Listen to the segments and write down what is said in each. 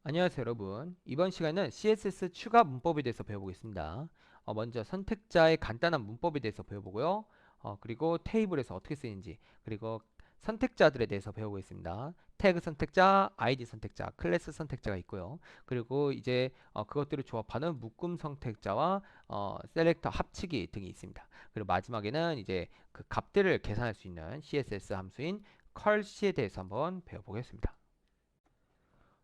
안녕하세요 여러분. 이번 시간은 CSS 추가 문법에 대해서 배워보겠습니다. 먼저 선택자의 간단한 문법에 대해서 배워보고요. 그리고 테이블에서 어떻게 쓰이는지, 그리고 선택자들에 대해서 배워보겠습니다. 태그 선택자, 아이디 선택자, 클래스 선택자가 있고요. 그리고 이제 그것들을 조합하는 묶음 선택자와 셀렉터 합치기 등이 있습니다. 그리고 마지막에는 이제 그 값들을 계산할 수 있는 CSS 함수인 컬시에 대해서 한번 배워보겠습니다.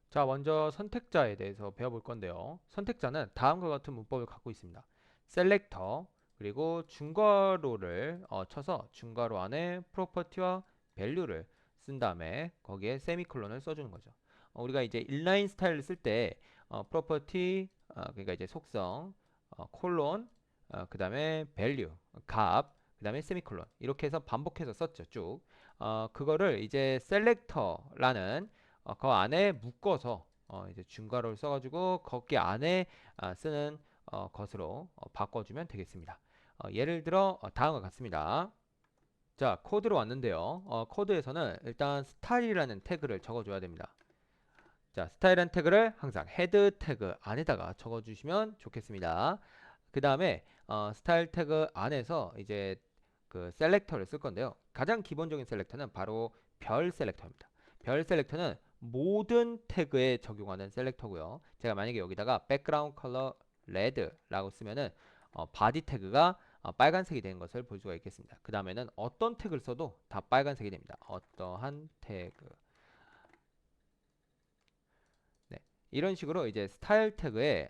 자, 먼저 선택자에 대해서 배워볼 건데요. 선택자는 다음과 같은 문법을 갖고 있습니다. 셀렉터, 그리고 중괄호를 쳐서 중괄호 안에 프로퍼티와 밸류를 쓴 다음에 거기에 세미콜론을 써주는 거죠. 우리가 이제 인라인 스타일을 쓸 때 프로퍼티, 그러니까 이제 속성, 콜론, 그 다음에 밸류, 값, 그 다음에 세미콜론 이렇게 해서 반복해서 썼죠, 쭉. 그거를 이제 셀렉터라는 그 안에 묶어서 이제 중괄호를 써가지고 거기 안에 쓰는 것으로 바꿔주면 되겠습니다. 예를 들어 다음과 같습니다. 자, 코드로 왔는데요. 코드에서는 일단 스타일이라는 태그를 적어줘야 됩니다. 자, 스타일이라는 태그를 항상 헤드 태그 안에다가 적어주시면 좋겠습니다. 그 다음에 스타일 태그 안에서 이제 그 셀렉터를 쓸 건데요. 가장 기본적인 셀렉터는 바로 별 셀렉터입니다. 별 셀렉터는 모든 태그에 적용하는 셀렉터고요. 제가 만약에 여기다가 백그라운드 컬러 레드라고 쓰면은 바디 태그가 빨간색이 되는 것을 볼 수가 있겠습니다. 그 다음에는 어떤 태그를 써도 다 빨간색이 됩니다. 어떠한 태그. 네. 이런 식으로 이제 스타일 태그에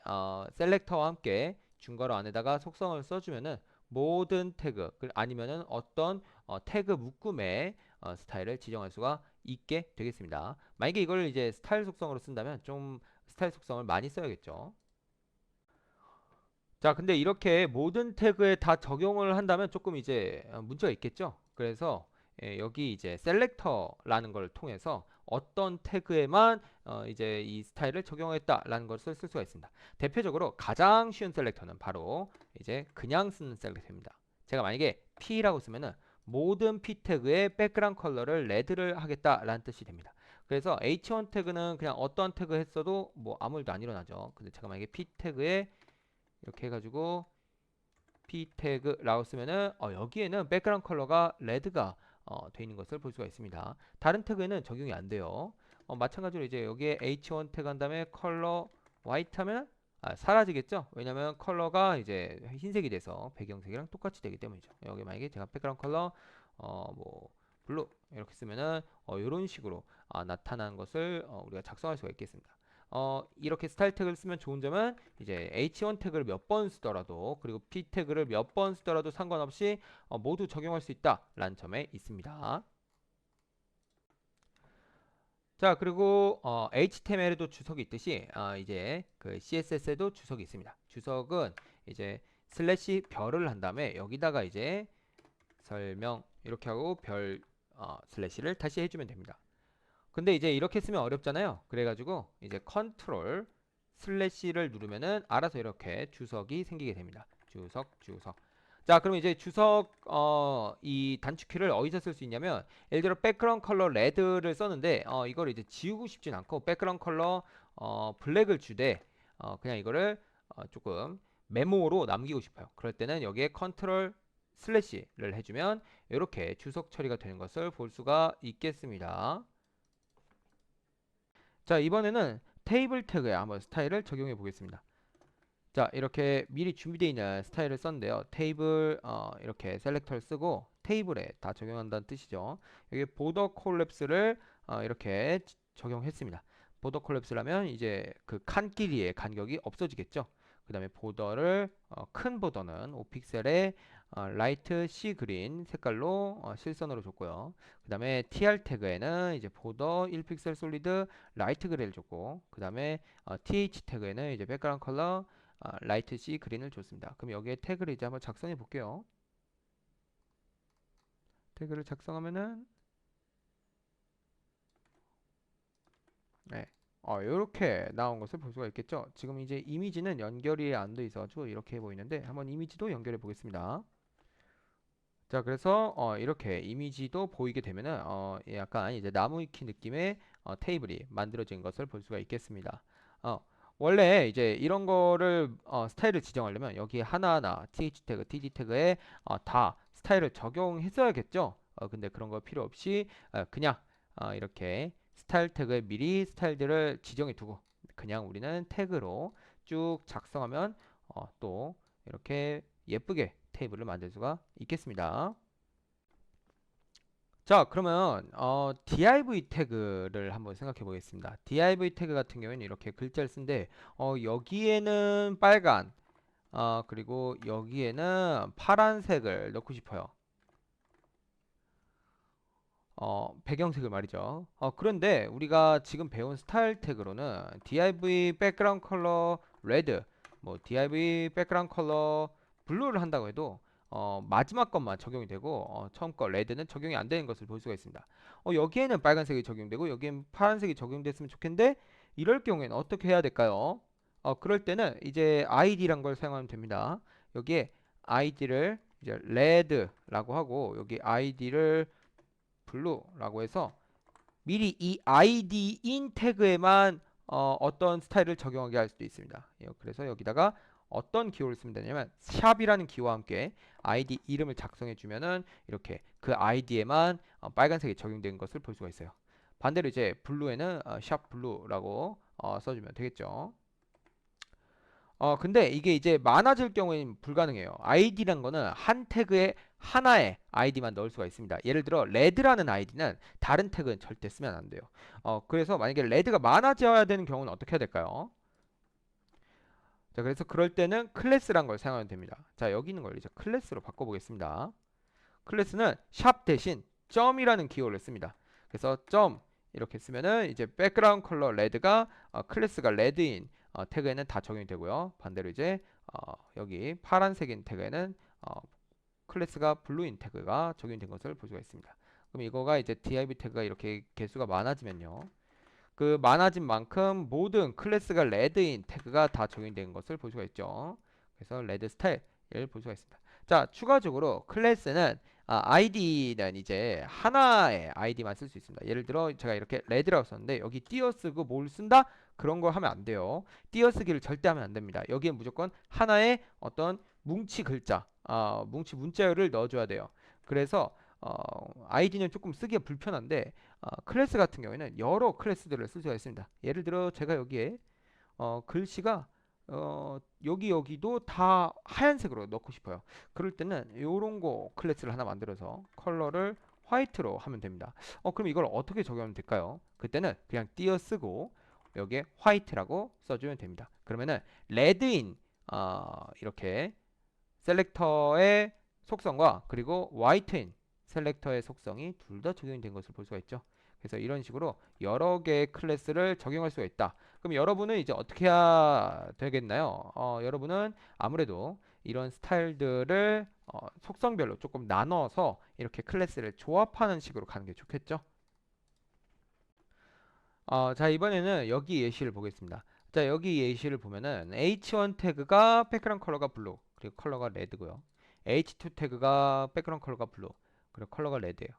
셀렉터와 함께 중괄호 안에다가 속성을 써주면은 모든 태그 아니면은 어떤 태그 묶음의 스타일을 지정할 수가 있게 되겠습니다. 만약에 이걸 이제 스타일 속성으로 쓴다면 좀 스타일 속성을 많이 써야겠죠. 자, 근데 이렇게 모든 태그에 다 적용을 한다면 조금 이제 문제가 있겠죠. 그래서 여기 이제 셀렉터라는 걸 통해서 어떤 태그에만 이제 이 스타일을 적용했다라는 것을 쓸 수가 있습니다. 대표적으로 가장 쉬운 셀렉터는 바로 이제 그냥 쓰는 셀렉터입니다. 제가 만약에 P라고 쓰면은 모든 P 태그의 백그라운드 컬러를 레드를 하겠다라는 뜻이 됩니다. 그래서 H1 태그는 그냥 어떤 태그 했어도 뭐 아무 일도 안 일어나죠. 근데 제가 만약에 P 태그에 이렇게 해가지고 p 태그라고 쓰면은 여기에는 백그라운드 컬러가 레드가 돼 있는 것을 볼 수가 있습니다. 다른 태그에는 적용이 안 돼요. 마찬가지로 이제 여기에 h1 태그 한 다음에 컬러 화이트 하면 사라지겠죠? 왜냐면 컬러가 이제 흰색이 돼서 배경색이랑 똑같이 되기 때문이죠. 여기 만약에 제가 백그라운드 컬러 뭐 블루 이렇게 쓰면은 이런 식으로 나타나는 것을 우리가 작성할 수가 있겠습니다. 이렇게 스타일 태그를 쓰면 좋은 점은 이제 H1 태그를 몇 번 쓰더라도 그리고 P 태그를 몇 번 쓰더라도 상관없이 모두 적용할 수 있다라는 점에 있습니다. 자, 그리고 HTML에도 주석이 있듯이 이제 그 CSS에도 주석이 있습니다. 주석은 이제 슬래시 별을 한 다음에 여기다가 이제 설명 이렇게 하고 별 슬래시를 다시 해주면 됩니다. 근데 이제 이렇게 쓰면 어렵잖아요. 그래가지고 이제 컨트롤 슬래시를 누르면은 알아서 이렇게 주석이 생기게 됩니다. 주석. 자, 그럼 이제 주석 이 단축키를 어디서 쓸 수 있냐면 예를 들어 백그라운드 컬러 레드를 썼는데 이걸 이제 지우고 싶진 않고 백그라운드 컬러 블랙을 주되 그냥 이거를 조금 메모로 남기고 싶어요. 그럴 때는 여기에 컨트롤 슬래시를 해주면 이렇게 주석 처리가 되는 것을 볼 수가 있겠습니다. 자, 이번에는 테이블 태그에 한번 스타일을 적용해 보겠습니다. 자, 이렇게 미리 준비되어 있는 스타일을 썼는데요. 테이블 이렇게 셀렉터를 쓰고 테이블에 다 적용한다는 뜻이죠. 여기 보더 콜랩스를 이렇게 적용했습니다. 보더 콜랩스라면 이제 그 칸 길이의 간격이 없어지겠죠. 그 다음에 보더를 큰 보더는 5픽셀에 라이트 씨 그린 색깔로 실선으로 줬고요. 그 다음에 tr 태그에는 이제 보더 1픽셀 솔리드 라이트 그레이를 줬고 그 다음에 th 태그에는 이제 백그라운드 컬러 라이트 C 그린을 줬습니다. 그럼 여기에 태그를 이제 한번 작성해 볼게요. 태그를 작성하면은 네. 이렇게 나온 것을 볼 수가 있겠죠. 지금 이제 이미지는 연결이 안 돼 있어가지고 이렇게 보이는데 한번 이미지도 연결해 보겠습니다. 자, 그래서 이렇게 이미지도 보이게 되면은 약간 이제 나무위키 느낌의 테이블이 만들어진 것을 볼 수가 있겠습니다. 어, 원래 이제 이런 거를 스타일을 지정하려면 여기 하나하나 th 태그, tg 태그에 다 스타일을 적용했어야겠죠. 근데 그런 거 필요 없이 그냥 이렇게 스타일 태그에 미리 스타일들을 지정해 두고 그냥 우리는 태그로 쭉 작성하면 또 이렇게 예쁘게 테이블을 만들 수가 있겠습니다. 자, 그러면 div 태그를 한번 생각해 보겠습니다. div 태그 같은 경우에는 이렇게 글자를 쓴데 여기에는 빨간 그리고 여기에는 파란색을 넣고 싶어요. 배경색을 말이죠. 그런데 우리가 지금 배운 스타일 태그로는 div background color red, 뭐 div background color blue를 한다고 해도 마지막 것만 적용이 되고 처음 거 레드는 적용이 안 되는 것을 볼 수가 있습니다. 여기에는 빨간색이 적용되고 여기엔 파란색이 적용됐으면 좋겠는데 이럴 경우에는 어떻게 해야 될까요? 그럴 때는 이제 id란 걸 사용하면 됩니다. 여기에 id를 이제 red라고 하고 여기 id를 블루라고 해서 미리 이 id인 태그에만 어떤 스타일을 적용하게 할 수도 있습니다. 그래서 여기다가 어떤 기호를 쓰면 되냐면 샵이라는 기호와 함께 id 이름을 작성해 주면은 이렇게 그 id에만 빨간색이 적용된 것을 볼 수가 있어요. 반대로 이제 블루에는 샵 블루라고 써주면 되겠죠. 근데 이게 이제 많아질 경우에는 불가능해요. id란 거는 한 태그에 하나의 id만 넣을 수가 있습니다. 예를 들어 red라는 id는 다른 태그는 절대 쓰면 안 돼요. 그래서 만약에 red가 많아져야 되는 경우는 어떻게 해야 될까요? 자, 그래서 그럴 때는 클래스란 걸 사용하면 됩니다. 자, 여기 있는 걸 이제 클래스로 바꿔보겠습니다. 클래스는 샵 대신 점이라는 기호를 씁니다. 그래서 점 이렇게 쓰면은 이제 백그라운드 컬러 레드가 클래스가 레드인 태그에는 다 적용이 되고요. 반대로 이제 여기 파란색인 태그에는 클래스가 블루인 태그가 적용된 것을 볼 수가 있습니다. 그럼 이거가 이제 div 태그가 이렇게 개수가 많아지면요. 그 많아진 만큼 모든 클래스가 레드인 태그가 다 적용된 것을 볼 수가 있죠. 그래서 레드 스타일을 볼 수가 있습니다. 자, 추가적으로 클래스는 id는 이제 하나의 id만 쓸 수 있습니다. 예를 들어 제가 이렇게 레드라고 썼는데 여기 띄어쓰고 뭘 쓴다? 그런 거 하면 안 돼요. 띄어쓰기를 절대 하면 안 됩니다. 여기에 무조건 하나의 어떤 뭉치 글자, 뭉치 문자열을 넣어줘야 돼요. 그래서 id는 조금 쓰기가 불편한데 클래스 같은 경우에는 여러 클래스들을 쓸 수가 있습니다. 예를 들어 제가 여기에 글씨가 여기도 다 하얀색으로 넣고 싶어요. 그럴 때는 요런 거 클래스를 하나 만들어서 컬러를 화이트로 하면 됩니다. 그럼 이걸 어떻게 적용하면 될까요? 그때는 그냥 띄어쓰고 여기에 화이트라고 써주면 됩니다. 그러면은 레드인 이렇게 셀렉터의 속성과 그리고 화이트인 셀렉터의 속성이 둘 다 적용이 된 것을 볼 수가 있죠. 그래서 이런 식으로 여러 개의 클래스를 적용할 수가 있다. 그럼 여러분은 이제 어떻게 해야 되겠나요? 여러분은 아무래도 이런 스타일들을 속성별로 조금 나눠서 이렇게 클래스를 조합하는 식으로 가는 게 좋겠죠. 자, 이번에는 여기 예시를 보겠습니다. 자, 여기 예시를 보면은 h1 태그가 백그라운드 컬러가 블루, 그리고 컬러가 레드고요. h2 태그가 백그라운드 컬러가 블루, 그리고 컬러가 레드예요.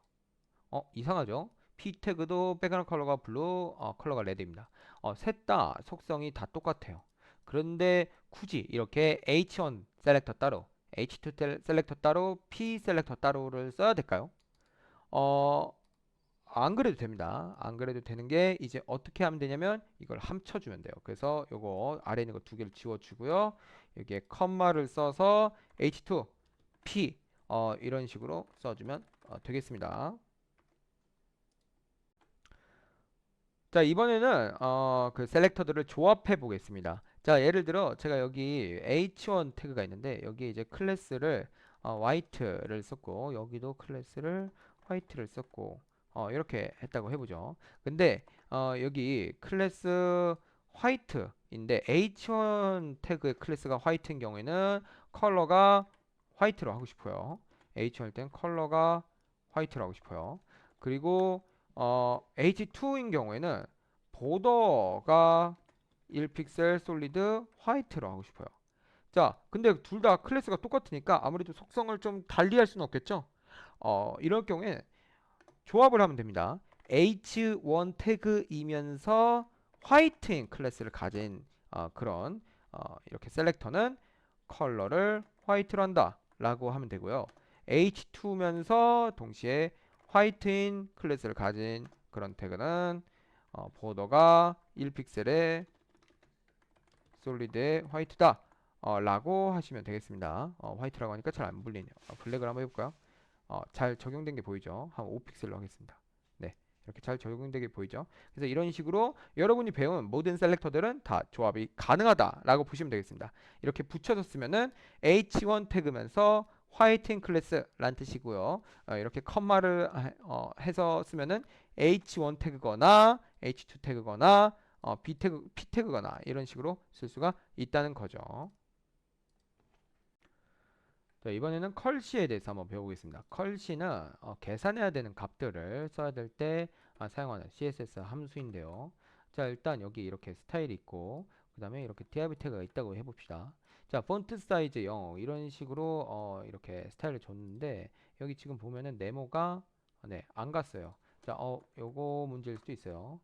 이상하죠? p 태그도 백그라운드 컬러가 블루, 컬러가 레드입니다. 셋 다 속성이 다 똑같아요. 그런데 굳이 이렇게 h1 셀렉터 따로, h2 셀렉터 따로, p 셀렉터 따로를 써야 될까요? 어, 안 그래도 됩니다. 안 그래도 되는 게 이제 어떻게 하면 되냐면 이걸 합쳐주면 돼요. 그래서 요거 아래 있는 거 두 개를 지워주고요. 여기에 컴마를 써서 h2, p 이런 식으로 써주면 되겠습니다. 자, 이번에는 그 셀렉터들을 조합해 보겠습니다. 자, 예를 들어 제가 여기 h1 태그가 있는데 여기 이제 클래스를 화이트를 썼고 여기도 클래스를 화이트를 썼고 이렇게 했다고 해보죠. 근데 여기 클래스 화이트인데 h1 태그의 클래스가 화이트인 경우에는 컬러가 화이트로 하고 싶어요. h1 땐 컬러가 화이트로 하고 싶어요. 그리고 H2인 경우에는 보더가 1픽셀 솔리드 화이트로 하고 싶어요. 자, 근데 둘 다 클래스가 똑같으니까 아무래도 속성을 좀 달리 할 수는 없겠죠? 이럴 경우에 조합을 하면 됩니다. h1 태그이면서 화이트인 클래스를 가진 그런 이렇게 셀렉터는 컬러를 화이트로 한다 라고 하면 되고요. h2면서 동시에 화이트인 클래스를 가진 그런 태그는 보더가 1픽셀의 솔리드의 화이트다 라고 하시면 되겠습니다. 화이트라고 하니까 잘 안 불리네요. 블랙을 한번 해볼까요? 잘 적용된 게 보이죠? 한 5픽셀로 하겠습니다. 네, 이렇게 잘 적용되게 보이죠? 그래서 이런 식으로 여러분이 배운 모든 셀렉터들은 다 조합이 가능하다라고 보시면 되겠습니다. 이렇게 붙여서 쓰면은 h1 태그면서 화이트인 클래스란 뜻이고요. 이렇게 컴마를 해서 쓰면은 h1 태그거나 h2 태그거나 p 태그거나 이런 식으로 쓸 수가 있다는 거죠. 자, 이번에는 컬시에 대해서 한번 배워보겠습니다. 컬시는 계산해야 되는 값들을 써야 될 때 사용하는 CSS 함수인데요. 자, 일단 여기 이렇게 스타일이 있고 그 다음에 이렇게 div 태그가 있다고 해봅시다. 자, 폰트 사이즈 0 이런 식으로 이렇게 스타일을 줬는데 여기 지금 보면은 네모가 네, 안 갔어요. 자, 요거 문제일 수도 있어요.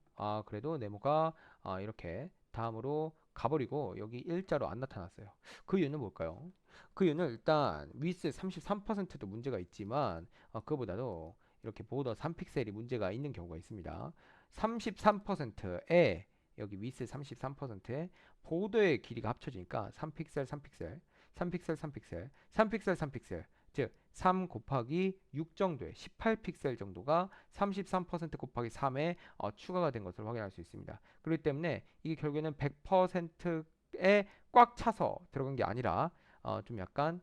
그래도 네모가 이렇게 다음으로 가버리고 여기 일자로 안 나타났어요. 그 이유는 뭘까요? 그 이유는 일단 위스 33%도 문제가 있지만 그거보다도 이렇게 보더 3픽셀이 문제가 있는 경우가 있습니다. 33%에 여기 위스 33%에 보더의 길이가 합쳐지니까 3픽셀 3픽셀 3픽셀 3픽셀 3픽셀 3픽셀 즉 3 곱하기 6 정도의 18픽셀 정도가 33% 곱하기 3에 추가가 된 것을 확인할 수 있습니다. 그렇기 때문에 이게 결국에는 100%에 꽉 차서 들어간 게 아니라 좀 약간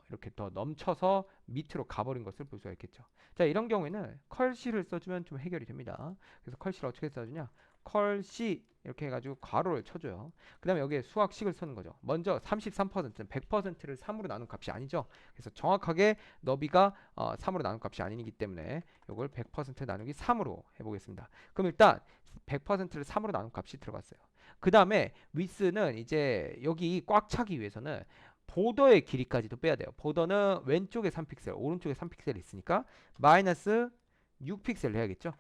이렇게 더 넘쳐서 밑으로 가버린 것을 볼 수가 있겠죠. 자, 이런 경우에는 컬C를 써주면 좀 해결이 됩니다. 그래서 컬C를 어떻게 써주냐? 컬C 이렇게 해가지고 괄호를 쳐줘요. 그 다음에 여기에 수학식을 쓰는 거죠. 먼저 33%는 100%를 3으로 나눈 값이 아니죠. 그래서 정확하게 너비가 3으로 나눈 값이 아니기 때문에 이걸 100% 나누기 3으로 해보겠습니다. 그럼 일단 100%를 3으로 나눈 값이 들어갔어요. 그 다음에 위스는 이제 여기 꽉 차기 위해서는 보더의 길이까지도 빼야 돼요. 보더는 왼쪽에 3픽셀, 오른쪽에 3픽셀이 있으니까 마이너스 6픽셀 해야겠죠.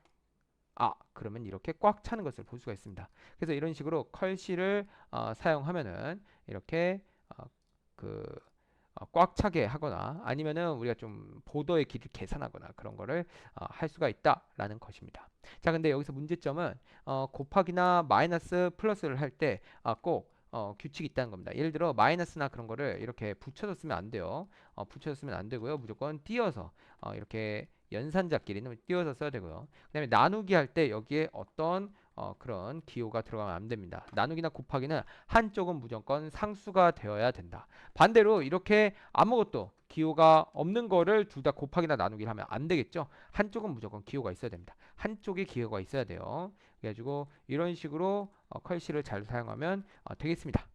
그러면 이렇게 꽉 차는 것을 볼 수가 있습니다. 그래서 이런 식으로 컬시를 사용하면은 이렇게 그 꽉 차게 하거나 아니면은 우리가 좀 보더의 길이를 계산하거나 그런 거를 할 수가 있다라는 것입니다. 자, 근데 여기서 문제점은 곱하기나 마이너스 플러스를 할 때 꼭 규칙이 있다는 겁니다. 예를 들어 마이너스나 그런 거를 이렇게 붙여서 쓰면 안 돼요. 붙여서 쓰면 안 되고요. 무조건 띄어서 이렇게 연산자끼리는 띄어서 써야 되고요. 그다음에 나누기 할 때 여기에 어떤 그런 기호가 들어가면 안 됩니다. 나누기나 곱하기는 한쪽은 무조건 상수가 되어야 된다. 반대로 이렇게 아무것도 기호가 없는 거를 둘 다 곱하기나 나누기를 하면 안 되겠죠. 한쪽은 무조건 기호가 있어야 됩니다. 한쪽에 기호가 있어야 돼요. 그래가지고 이런 식으로 컬시를 잘 사용하면 되겠습니다.